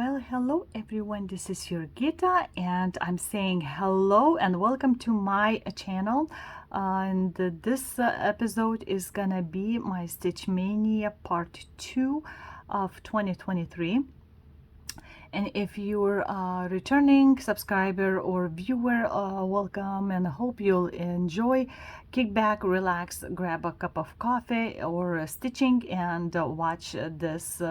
Well, hello everyone, this is Jurgita and I'm saying hello and welcome to my channel. This episode is gonna be my Stitchmaynia part 2 of 2023. And if you're a returning subscriber or viewer, welcome and I hope you'll enjoy. Kick back, relax, grab a cup of coffee or stitching and watch this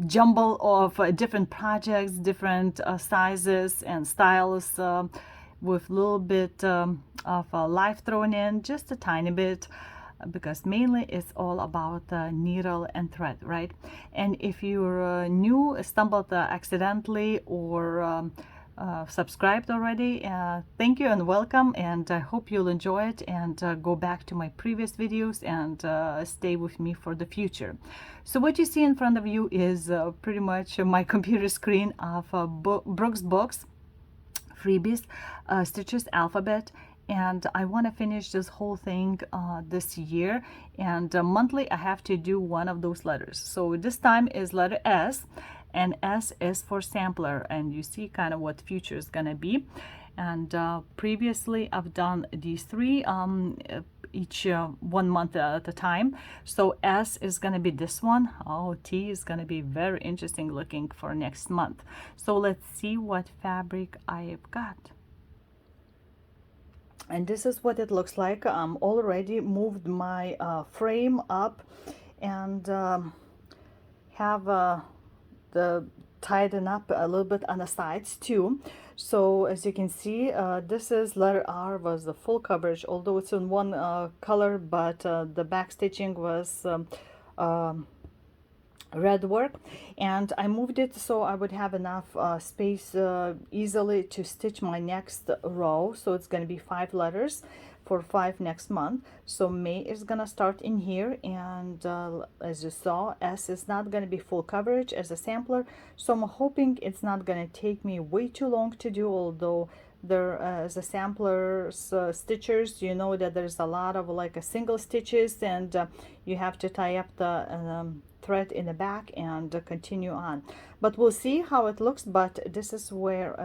jumble of different projects, different sizes and styles, with a little bit of life thrown in, just a tiny bit, because mainly it's all about needle and thread, right? And if you're new, stumbled accidentally, or subscribed already, thank you and welcome, and I hope you'll enjoy it and go back to my previous videos and stay with me for the future. So what you see in front of you is pretty much my computer screen of Brooks Books freebies, Stitches Alphabet, and I want to finish this whole thing this year, and monthly I have to do one of those letters. So this time is letter S, and S is for sampler, and you see kind of what future is gonna be. And previously I've done these three each 1 month at a time. So S is gonna be this one. Oh, T is gonna be very interesting looking for next month. So let's see what fabric I've got. And this is what it looks like. I'm already moved my frame up and have the tighten up a little bit on the sides too. So as you can see, this is letter R was the full coverage, although it's in one color, but the back stitching was red work, and I moved it so I would have enough space easily to stitch my next row. So it's going to be 5 letters for 5 next month. So May is gonna start in here, and as you saw, S is not gonna be full coverage as a sampler, so I'm hoping it's not gonna take me way too long to do, although there as a samplers stitchers, you know that there's a lot of like a single stitches, and you have to tie up the thread in the back and continue on. But we'll see how it looks. But this is where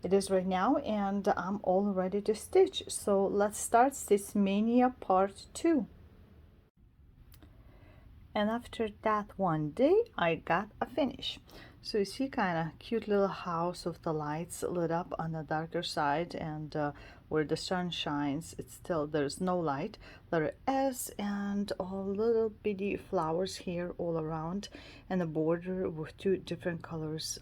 it is right now, and I'm all ready to stitch. So let's start Stitchmaynia part 2. And after that one day I got a finish. So you see kind of cute little house with the lights lit up on the darker side, and where the sun shines, it's still, there's no light. Letter S, and all little bitty flowers here all around, and a border with 2 different colors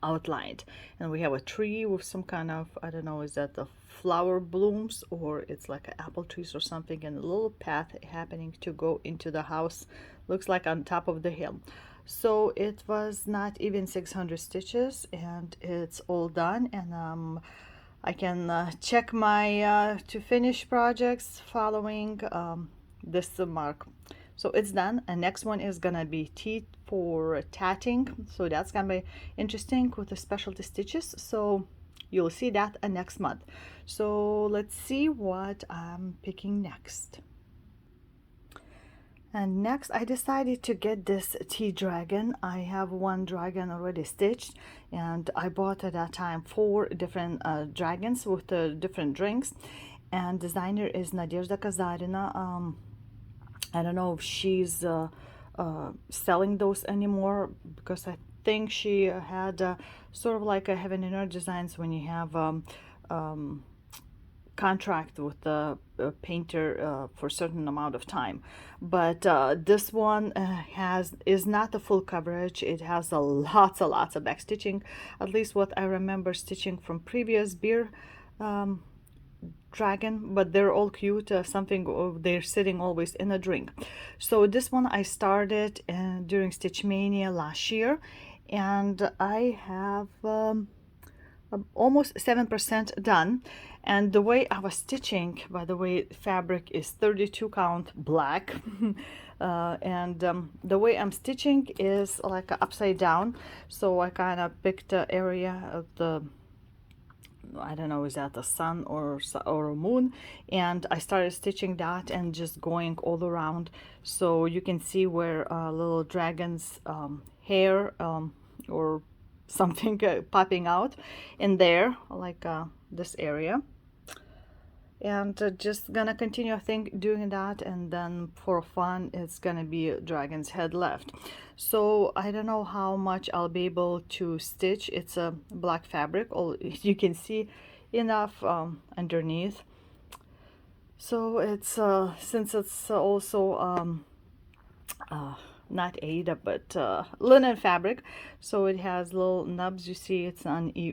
outlined. And we have a tree with some kind of, I don't know, is that the flower blooms or it's like an apple trees or something, and a little path happening to go into the house, looks like on top of the hill. So it was not even 600 stitches, and it's all done, and I can check my to finish projects following this mark. So it's done, and next one is gonna be T for tatting, so that's gonna be interesting with the specialty stitches, so you'll see that next month. So let's see what I'm picking next. And next I decided to get this tea dragon. I have one dragon already stitched, and I bought at that time 4 different dragons with different drinks, and designer is Nadezhda Kazarina. I don't know if she's selling those anymore, because I think she had sort of like a Heaven and Earth Designs, when you have contract with the painter for a certain amount of time. But this one is not the full coverage. It has lots of back stitching, at least what I remember stitching from previous beer dragon, but they're all cute. Something they're sitting always in a drink. So this one I started during Stitchmaynia last year, and I have almost 7% done. And the way I was stitching, by the way, fabric is 32 count black. And the way I'm stitching is like upside down. So I kind of picked the area of the I don't know, is that a sun or a moon? And I started stitching that and just going all around, so you can see where little dragon's hair or something popping out in there, like this area. And just gonna continue, I think, doing that, and then for fun it's gonna be a dragon's head left. So I don't know how much I'll be able to stitch. It's a black fabric, or you can see enough underneath. So it's since it's also not Aida, but linen fabric, so it has little nubs. You see it's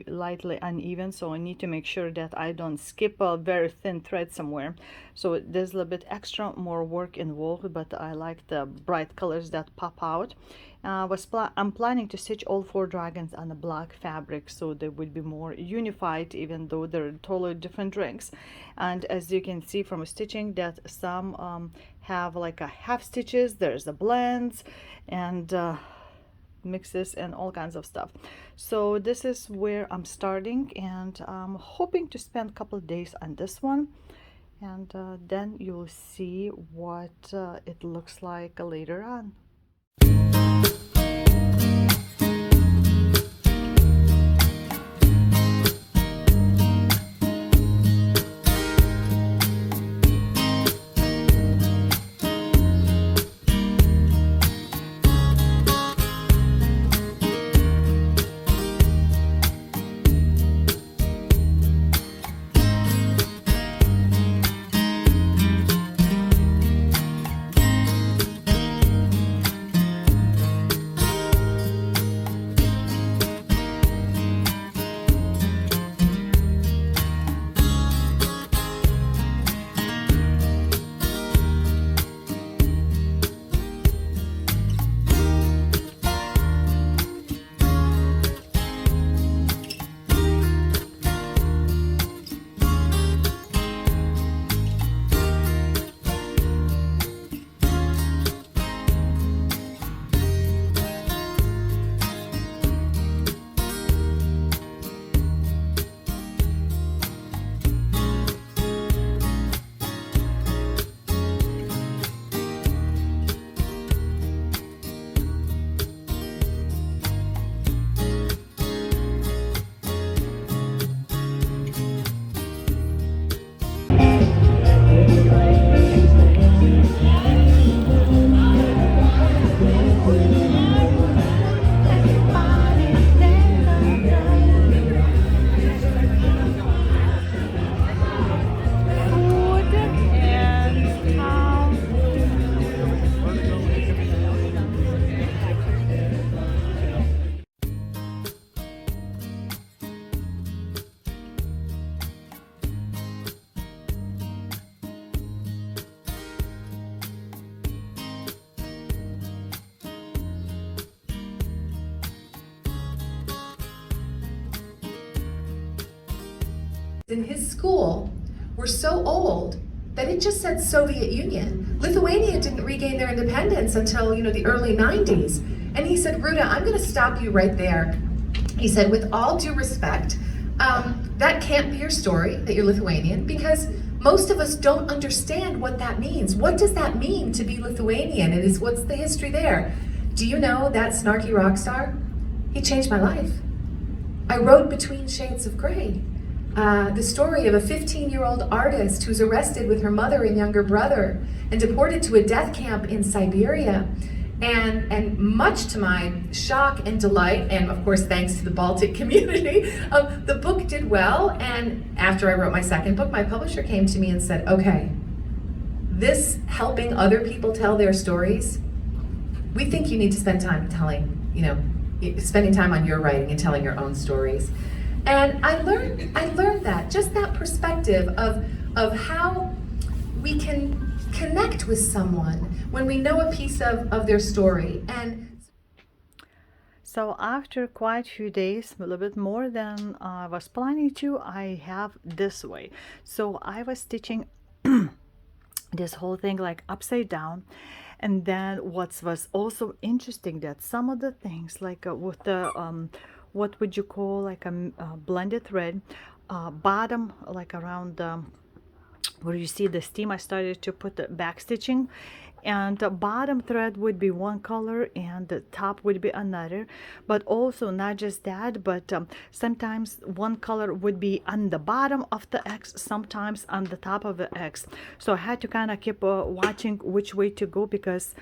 lightly uneven, so I need to make sure that I don't skip a very thin thread somewhere. So there's a little bit extra more work involved, but I like the bright colors that pop out. I'm planning to stitch all 4 dragons on a black fabric, so they would be more unified, even though they're totally different drinks. And as you can see from stitching, that some have like a half stitches, there's a blends and mixes and all kinds of stuff. So this is where I'm starting, and I'm hoping to spend a couple of days on this one, and then you'll see what it looks like later on. In his school were so old that it just said Soviet Union. Lithuania didn't regain their independence until, the early 90s. And he said, Ruta, I'm going to stop you right there. He said, with all due respect, that can't be your story, that you're Lithuanian, because most of us don't understand what that means. What does that mean to be Lithuanian? And what's the history there? Do you know that snarky rock star? He changed my life. I wrote Between Shades of Grey. The story of a 15-year-old artist who's arrested with her mother and younger brother and deported to a death camp in Siberia. And much to my shock and delight, and of course thanks to the Baltic community, the book did well. And after I wrote my second book, my publisher came to me and said, okay, this helping other people tell their stories, we think you need to spend time spending time on your writing and telling your own stories. And I learned that, just that perspective of how we can connect with someone when we know a piece of their story. And so after quite a few days, a little bit more than I was planning to, I have this way. So I was stitching this whole thing like upside down. And then what was also interesting, that some of the things like with the what would you call like a blended thread, bottom, like around where you see the seam, I started to put the back stitching, and the bottom thread would be one color and the top would be another. But also not just that, but sometimes one color would be on the bottom of the X, sometimes on the top of the X. So I had to kind of keep watching which way to go, because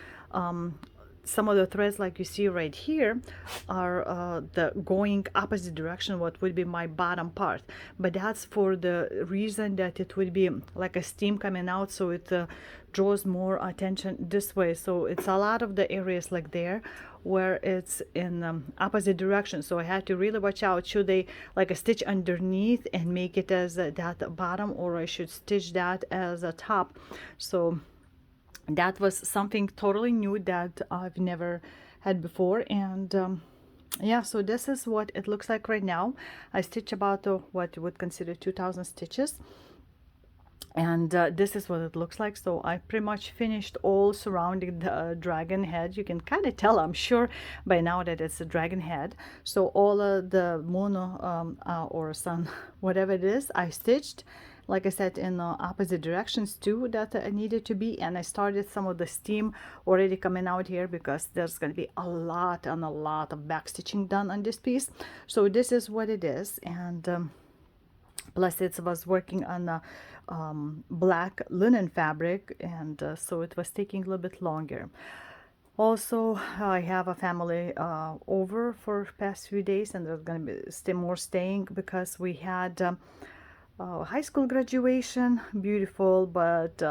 some of the threads, like you see right here, are the going opposite direction what would be my bottom part, but that's for the reason that it would be like a steam coming out, so it draws more attention this way. So it's a lot of the areas like there where it's in opposite direction, so I had to really watch out. Should I like a stitch underneath and make it as that bottom, or I should stitch that as a top? So that was something totally new that I've never had before. And yeah, so this is what it looks like right now. I stitch about what you would consider 2,000 stitches, and this is what it looks like. So I pretty much finished all surrounding the dragon head. You can kind of tell, I'm sure by now, that it's a dragon head. So all of the moon or sun, whatever it is, I stitched, like I said, in opposite directions too, that I needed to be. And I started some of the steam already coming out here, because there's going to be a lot and a lot of back stitching done on this piece. So this is what it is. And plus it was working on a black linen fabric, and so it was taking a little bit longer. Also, I have a family over for past few days, and there's going to be more staying, because we had high school graduation. Beautiful, but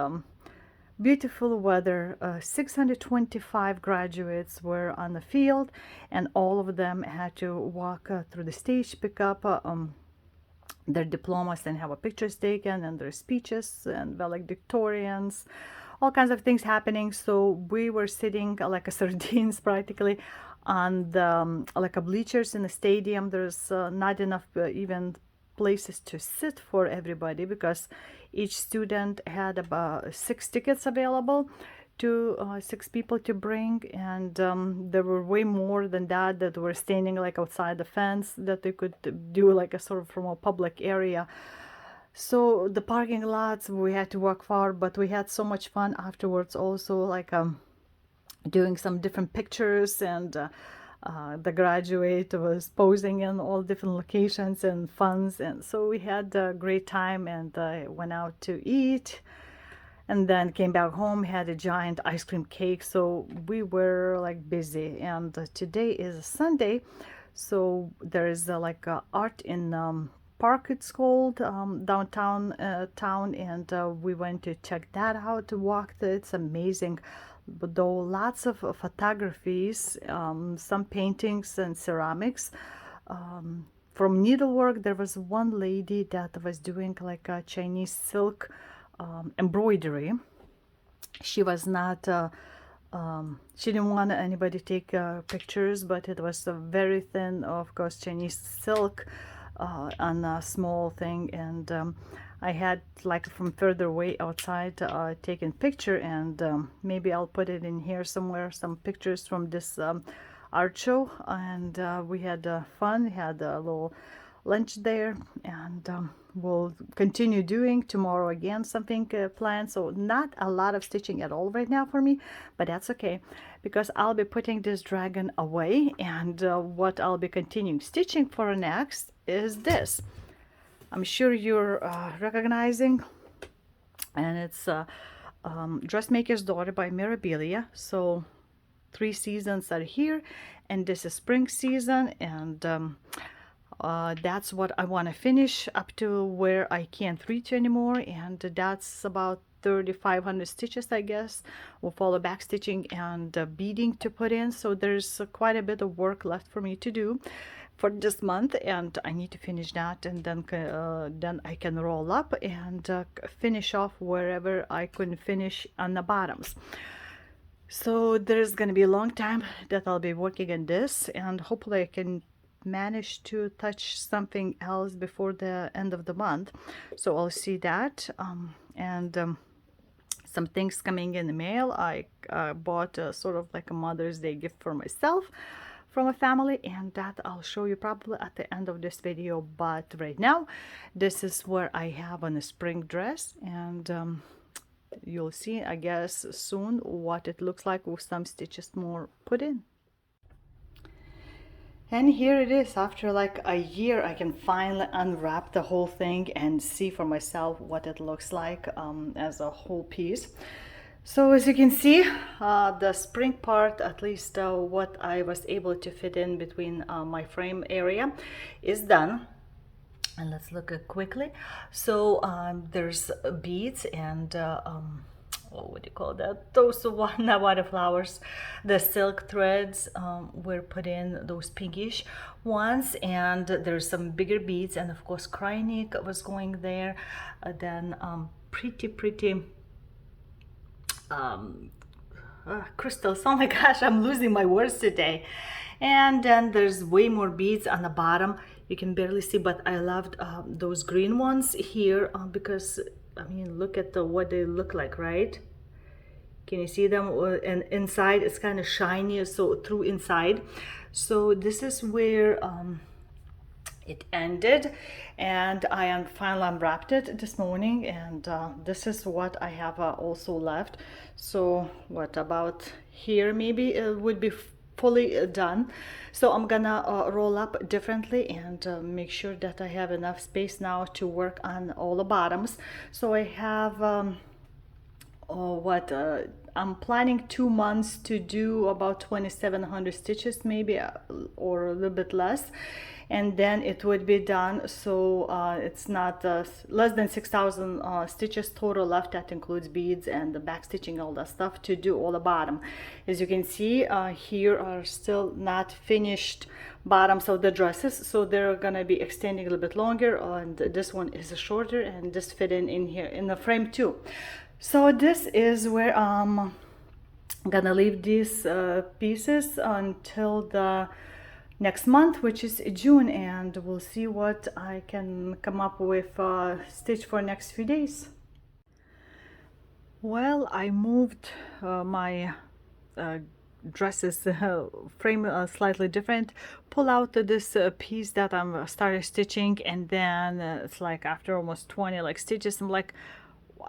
beautiful weather. 625 graduates were on the field, and all of them had to walk through the stage, pick up their diplomas and have a pictures taken, and their speeches and valedictorians, all kinds of things happening. So we were sitting like a sardines practically on the like a bleachers in the stadium. There's not enough even places to sit for everybody, because each student had about 6 tickets available to 6 people to bring, and there were way more than that that were standing like outside the fence, that they could do like a sort of from a public area. So the parking lots, we had to walk far, but we had so much fun afterwards also, like doing some different pictures, and the graduate was posing in all different locations and funds, and so we had a great time, and went out to eat, and then came back home, had a giant ice cream cake. So we were like busy, and today is a Sunday, so there is like art in park, it's called, downtown town, and we went to check that out, to walk it's amazing. But though lots of photographies, some paintings and ceramics. From needlework, there was one lady that was doing like a Chinese silk embroidery. She was not she didn't want anybody to take pictures, but it was a very thin, of course, Chinese silk on a small thing, and I had like from further away outside taken picture, and maybe I'll put it in here somewhere, some pictures from this art show. And we had fun, had a little lunch there, and we'll continue doing tomorrow again something planned. So not a lot of stitching at all right now for me, but that's okay, because I'll be putting this dragon away, and what I'll be continuing stitching for next is this. I'm sure you're recognizing, and it's Dressmaker's Daughter by Mirabilia. So 3 seasons are here, and this is spring season, and that's what I want to finish up to where I can't reach anymore, and that's about 3,500 stitches, I guess, with all the back stitching and beading to put in. So there's quite a bit of work left for me to do for this month, and I need to finish that, and then I can roll up and finish off wherever I couldn't finish on the bottoms. So there's gonna be a long time that I'll be working on this, and hopefully I can manage to touch something else before the end of the month. So I'll see that, and some things coming in the mail. I bought sort of like a Mother's Day gift for myself from a family, and that I'll show you probably at the end of this video. But right now, this is where I have on a spring dress, and you'll see, I guess, soon what it looks like with some stitches more put in. And here it is. After like a year, I can finally unwrap the whole thing and see for myself what it looks like as a whole piece. So as you can see, the spring part, at least what I was able to fit in between my frame area, is done. And let's look at quickly. So there's beads and what do you call that? Those water flowers, the silk threads were put in, those pinkish ones, and there's some bigger beads, and of course cryonic was going there. Then pretty crystals. Oh my gosh, I'm losing my words today. And then there's way more beads on the bottom. You can barely see, but I loved those green ones here because I mean, look at what they look like, right? Can you see them? And inside it's kind of shiny, so through inside. So this is where it ended, and I finally unwrapped it this morning, and this is what I have also left. So what about here? Maybe it would be fully done. So I'm gonna roll up differently and make sure that I have enough space now to work on all the bottoms. So I have I'm planning 2 months to do about 2,700 stitches, maybe, or a little bit less, and then it would be done. So it's not less than 6,000 stitches total left. That includes beads and the back stitching, all that stuff, to do all the bottom. As you can see, here are still not finished bottoms of the dresses, so they're gonna be extending a little bit longer, and this one is shorter, and this fit in here in the frame too. So this is where I'm gonna leave these pieces until the next month, which is June, and we'll see what I can come up with stitch for next few days. Well, I moved my dresses frame slightly different, pull out this piece that I'm started stitching, and then it's like after almost 20 like stitches, I'm like,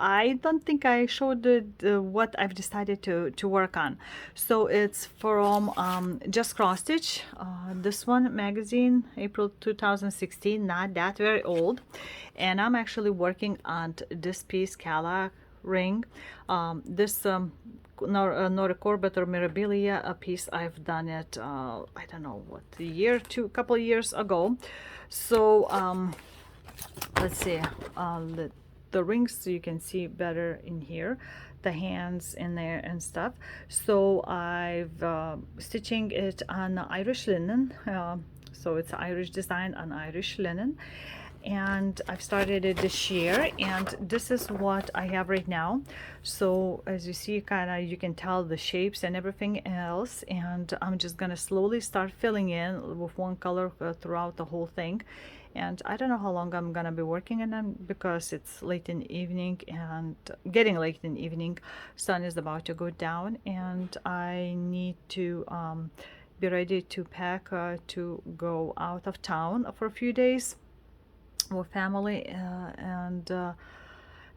I don't think I showed what I've decided to work on. So it's from Just Cross Stitch, this one magazine, April 2016, not that very old, and I'm actually working on this piece, Cala ring. This not a Corbett or Mirabilia a piece, I've done it I don't know what, a couple of years ago. So let's see, the rings you can see better in here, the hands in there and stuff. So I've stitching it on Irish linen, so it's Irish design on Irish linen, and I've started it this year, and this is what I have right now. So as you see, kind of you can tell the shapes and everything else, and I'm just gonna slowly start filling in with one color throughout the whole thing. And I don't know how long I'm gonna be working on them because it's late in the evening, and getting late in the evening, sun is about to go down, and I need to be ready to pack to go out of town for a few days with family, and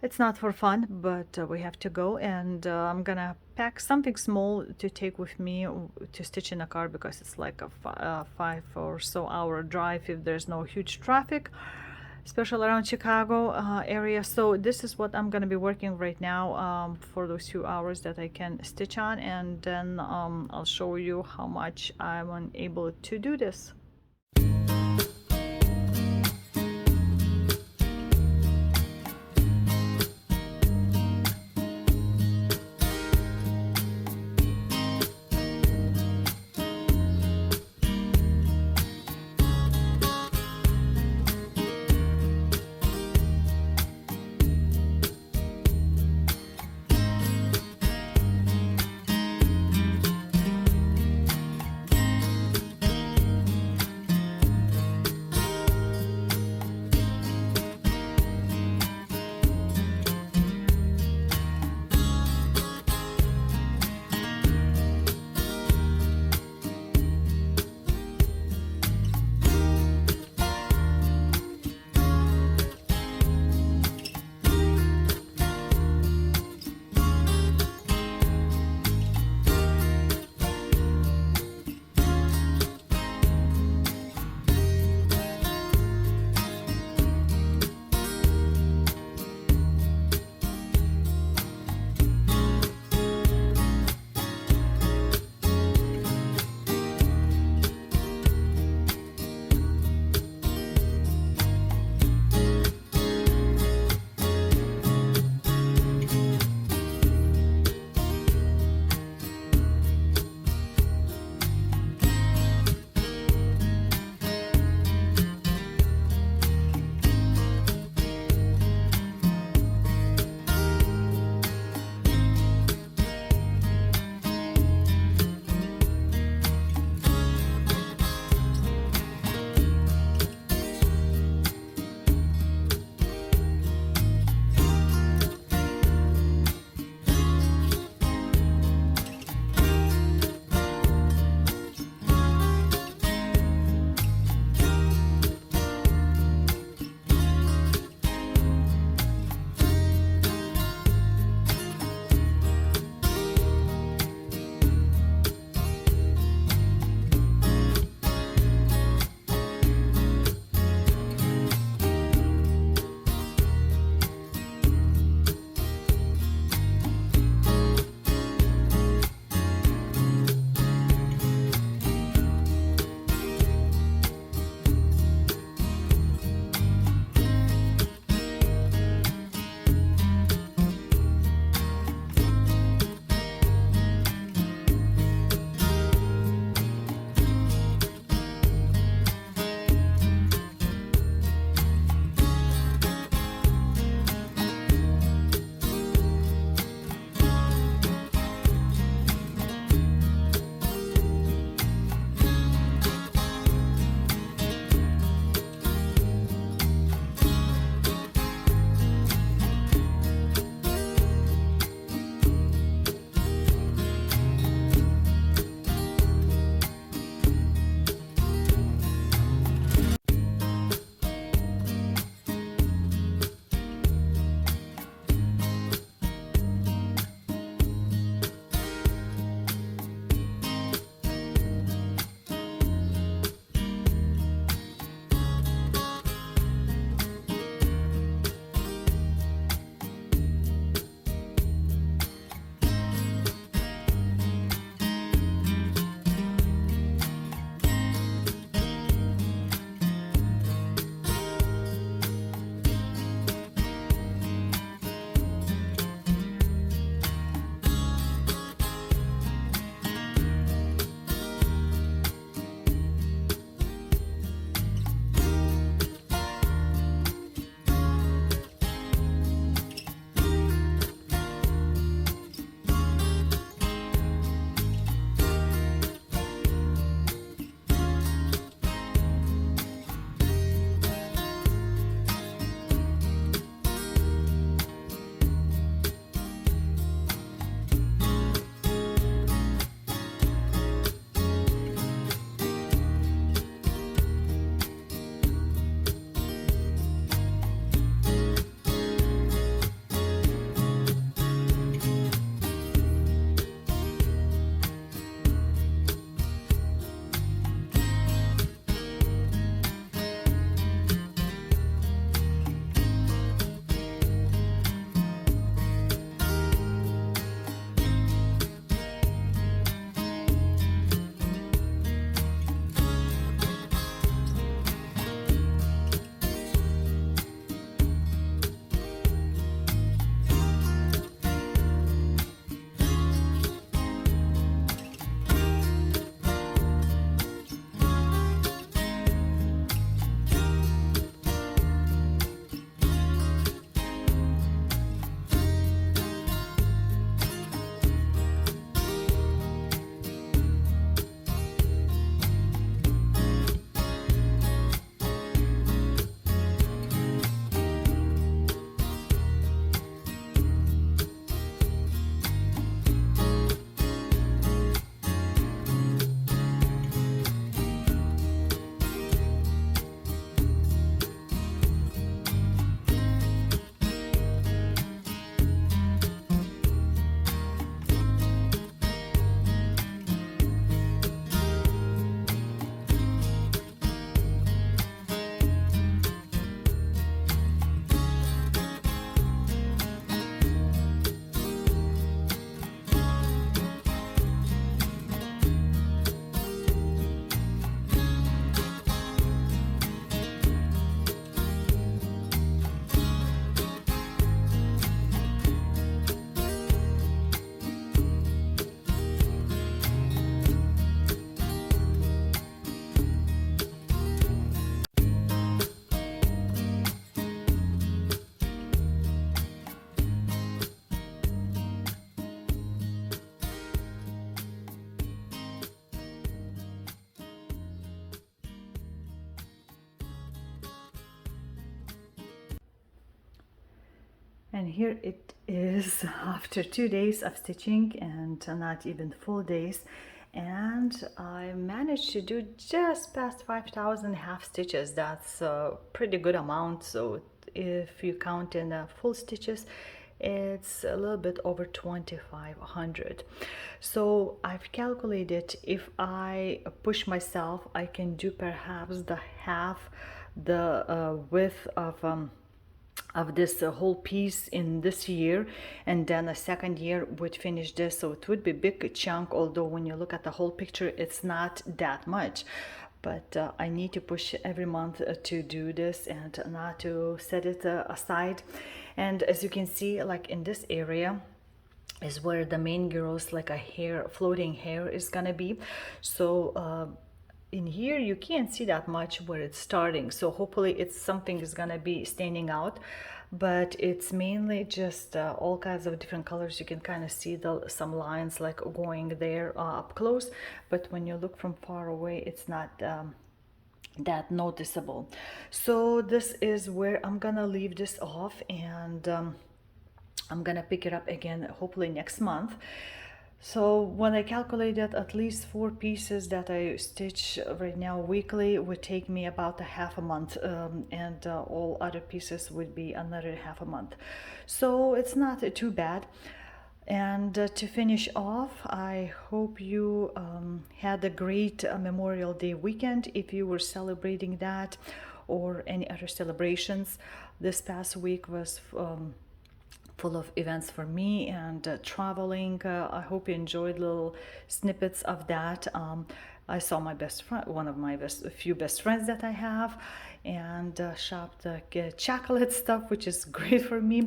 it's not for fun, but we have to go, and I'm gonna pack something small to take with me to stitch in a car, because it's like a 5 or so hour drive if there's no huge traffic, especially around Chicago area. So this is what I'm gonna be working right now for those few hours that I can stitch on, and then I'll show you how much I'm able to do this. And here it is after 2 days of stitching and not even full days, and I managed to do just past 5,000 half stitches. That's a pretty good amount. So if you count in full stitches, it's a little bit over 2,500. So I've calculated if I push myself, I can do perhaps the half the width of this whole piece in this year, and then a second year would finish this. So it would be a big chunk, although when you look at the whole picture it's not that much. But I need to push every month to do this and not to set it aside. And as you can see, like in this area is where the main girls, like a hair, floating hair is gonna be. So in here you can't see that much where it's starting, so hopefully it's something is gonna be standing out, but it's mainly just all kinds of different colors. You can kind of see some lines like going there up close, but when you look from far away it's not that noticeable. So this is where I'm gonna leave this off, and I'm gonna pick it up again hopefully next month. So when I calculated, at least 4 pieces that I stitch right now weekly would take me about a half a month, and all other pieces would be another half a month. So it's not too bad. And to finish off, I hope you had a great Memorial Day weekend if you were celebrating that, or any other celebrations. This past week was full of events for me, and traveling. I hope you enjoyed little snippets of that. I saw my best friend, one of my few best friends that I have, and shopped chocolate stuff, which is great for me.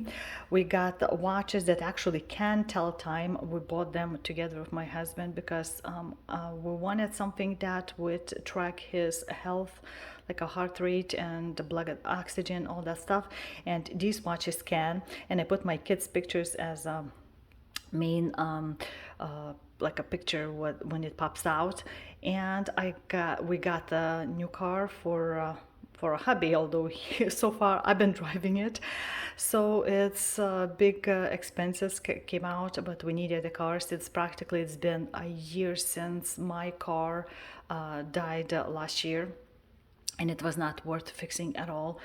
We got watches that actually can tell time. We bought them together with my husband because we wanted something that would track his health, like a heart rate and blood oxygen, all that stuff. And these watches can. And I put my kids' pictures as main like a picture when it pops out. And we got a new car for a hubby, although so far I've been driving it. So it's big expenses came out, but we needed a car since practically it's been a year since my car died last year, and it was not worth fixing at all.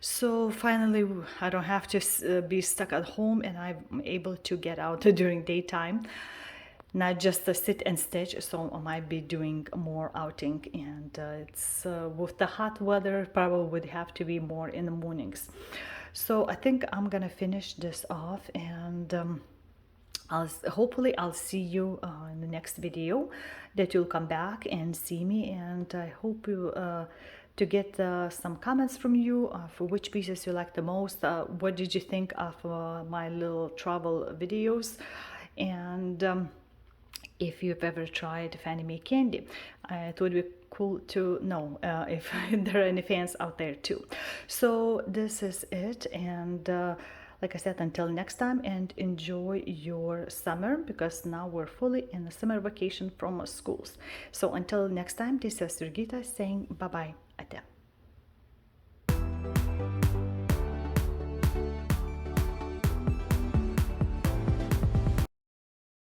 So finally I don't have to be stuck at home, and I'm able to get out during daytime, not just sit and stitch. So I might be doing more outing, and it's with the hot weather probably would have to be more in the mornings. So I think I'm gonna finish this off, and hopefully I'll see you in the next video, that you'll come back and see me. And I hope you to get some comments from you for which pieces you like the most. What did you think of my little travel videos? And if you've ever tried Fannie May candy, it would be cool to know if there are any fans out there too. So this is it, and like I said, until next time, and enjoy your summer, because now we're fully in the summer vacation from schools. So until next time, this is Jurgita saying bye-bye. Ate.